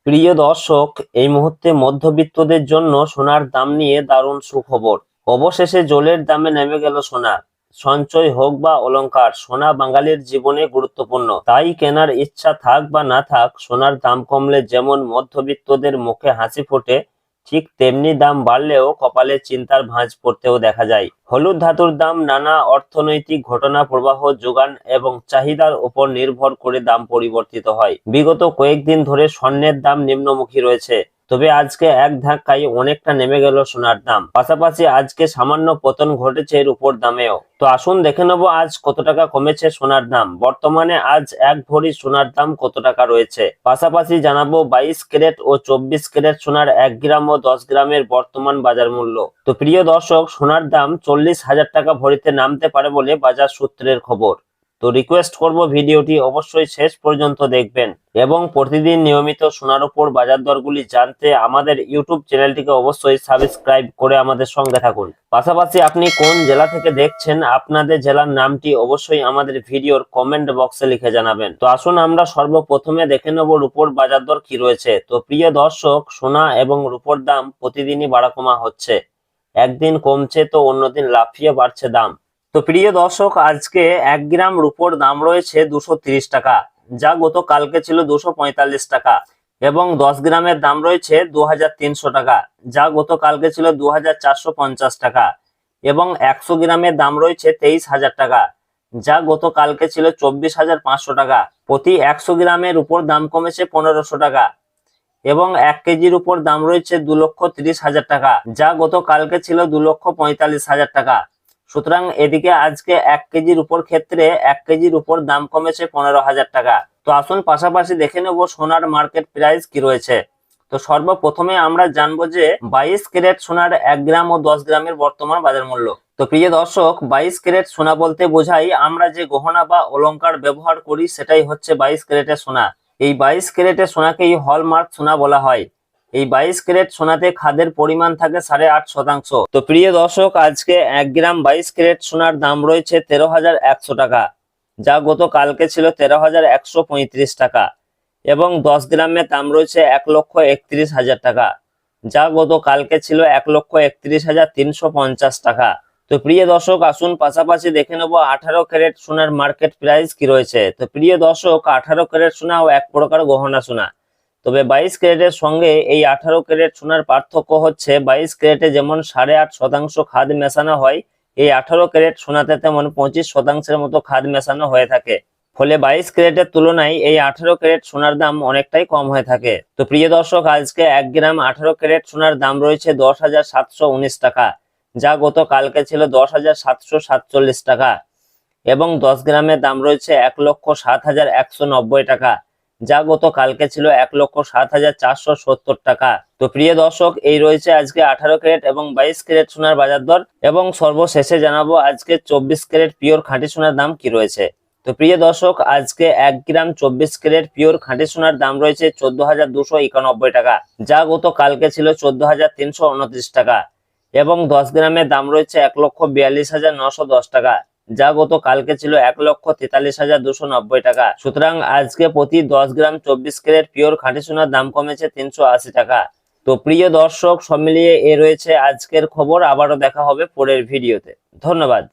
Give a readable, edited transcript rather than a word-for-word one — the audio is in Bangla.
প্রিয় দর্শক, এই মুহূর্তে মধ্যবিত্তদের জন্য সোনার দাম নিয়ে দারুণ সুখবর। অবশেষে জলের দামে নেমে গেল সোনা। সঞ্চয় হোক বা অলংকার, সোনা বাঙালির জীবনে গুরুত্বপূর্ণ। তাই কেনার ইচ্ছা থাক বা না থাক, সোনার দাম কমলে যেমন মধ্যবিত্তদের মুখে হাসি ফোটে, ঠিক তেমনি দাম বাড়লেও কপালে চিন্তার ভাঁজ পড়তেও দেখা যায়। হলুদ ধাতুর দাম নানা অর্থনৈতিক ঘটনা, প্রবাহ, যোগান এবং চাহিদার উপর নির্ভর করে দাম পরিবর্তিত হয়। বিগত কয়েকদিন ধরে স্বর্ণের দাম নিম্নমুখী রয়েছে, তবে আজকে এক ধাক্কায় অনেকটা নেমে গেল সোনার দাম। পাশাপাশি আজকে সামান্য পতন ঘটেছে রূপোর দামেও। তো আসুন দেখে নেবো আজ কত টাকা কমেছে সোনার দাম। বর্তমানে আজ এক ভরি সোনার দাম কত টাকা রয়েছে। পাশাপাশি জানাবো 22 ক্যারেট ও 24 ক্যারেট সোনার 1 গ্রাম ও 10 গ্রামের বর্তমান বাজার মূল্য। তো প্রিয় দর্শক, সোনার দাম 40,000 টাকা ভরিতে নামতে পারে বলে বাজার সূত্রের খবর। তো রিকোয়েস্ট করব ভিডিওটি অবশ্যই শেষ পর্যন্ত দেখবেন এবং প্রতিদিন নিয়মিত সোনার উপর বাজার দরগুলি জানতে আমাদের ইউটিউব চ্যানেলটিকে অবশ্যই সাবস্ক্রাইব করে আমাদের সঙ্গে থাকুন। পাশাপাশি আপনি কোন জেলা থেকে দেখছেন, আপনাদের জেলার নামটি অবশ্যই আমাদের ভিডিওর কমেন্ট বক্সে লিখে জানাবেন। তো আসুন আমরা সর্বপ্রথমে দেখে নেব রূপোর বাজার দর কি রয়েছে। তো প্রিয় দর্শক, সোনা এবং রূপোর দাম প্রতিদিনই বাড়া কমা হচ্ছে। একদিন কমছে তো অন্যদিন লাফিয়ে বাড়ছে দাম। তো প্রিয় দর্শক, আজকে 1 গ্রাম রূপোর দাম রয়েছে 230 টাকা, যা গতকালকে ছিল 245 টাকা। এবং 10 গ্রামের দাম রয়েছে 2300 টাকা, যা গতকালকে ছিল 2450 টাকা। এবং 100 গ্রামের দাম রয়েছে 23,000 টাকা, যা গতকালকে ছিল 24,500 টাকা। প্রতি 100 গ্রামের উপর দাম কমেছে 1500 টাকা। এবং 1 কেজির উপর দাম রয়েছে 2,30,000 টাকা, যা গতকালকে ছিল 2,45,000 টাকা। সুতরাং এদিকে আজকে 1 কেজির উপর ক্ষেত্রে 1 কেজির উপর দাম কমেছে 15,000 টাকা। তো আসুন পাশাপাশি দেখে নেব সোনার মার্কেট প্রাইস কি রয়েছে। তো সর্বপ্রথমে আমরা জানবো যে 22 ক্যারেট সোনার 1 গ্রাম ও 10 গ্রামের বর্তমান বাজার মূল্য। তো প্রিয় দর্শক, 22 ক্যারেট সোনা বলতে বোঝাই আমরা যে গহনা বা অলংকার ব্যবহার করি, সেটাই হচ্ছে 22 ক্যারেটের সোনা। এই 22 ক্যারেটের সোনাকেই হলমার্ক সোনা বলা হয়। এই 22 ক্যারেট সোনাতে খাদের পরিমাণ থাকে 8.5%। তো প্রিয় দর্শক, আজকে 1 গ্রাম 22 ক্যারেট সোনার দাম রয়েছে 13,100 টাকা, যা গতকালকে ছিল 13,135 টাকা। এবং 10 গ্রামের দাম রয়েছে 1,31,000 টাকা, যা গতকালকে ছিল 1,31,350 টাকা। তো প্রিয় দর্শক, আসুন পাশাপাশি দেখে নেব 18 ক্যারেট সোনার মার্কেট প্রাইস কি রয়েছে। তো প্রিয় দর্শক, 18 ক্যারেট সোনাও এক প্রকার গহনা সোনা, তবে 22 ক্যারেটের সঙ্গে এই 18 ক্যারেট সোনার পার্থক্য হচ্ছে 22 ক্যারেটে যেমন 8.5% খাদ মেশানো হয়, এই 18 ক্যারেট সোনাতে তেমন 25% মতো খাদ মেশানো হয়ে থাকে। ফলে 22 ক্যারেটের তুলনায় এই 18 ক্যারেট সোনার দাম অনেকটাই কম হয়ে থাকে। তো প্রিয় দর্শক, আজকে 1 গ্রাম 18 ক্যারেট সোনার দাম রয়েছে 10,719 টাকা, যা গতকালকে ছিল 10,747 টাকা। এবং 10 গ্রামের দাম রয়েছে 1,07,190 টাকা, যা গতকালকে ছিল 1,07,470 টাকা। তো প্রিয় দর্শক, এই রয়েছে আজকে 18 ক্যারেট এবং 22 ক্যারেট সোনার বাজার দর। এবং সর্বশেষে জানাবো আজকে 24 ক্যারেট পিওর খাঁটি সোনার দাম কি রয়েছে। তো প্রিয় দর্শক, আজকে 1 গ্রাম 24 ক্যারেট পিওর খাঁটি সোনার দাম রয়েছে 14,291 টাকা, যা গতকালকে ছিল 14,329 টাকা। এবং 10 গ্রামের দাম রয়েছে 1,42,910 টাকা, যা গতকালকে ছিল 1,43,290 টাকা। সুতরাং আজকে প্রতি 10 গ্রাম 24 ক্যারেট পিওর খাঁটি সোনার দাম কমেছে 380 টাকা। তো প্রিয় দর্শক, সব মিলিয়ে এ রয়েছে আজকের খবর। আবারও দেখা হবে পরের ভিডিওতে। ধন্যবাদ।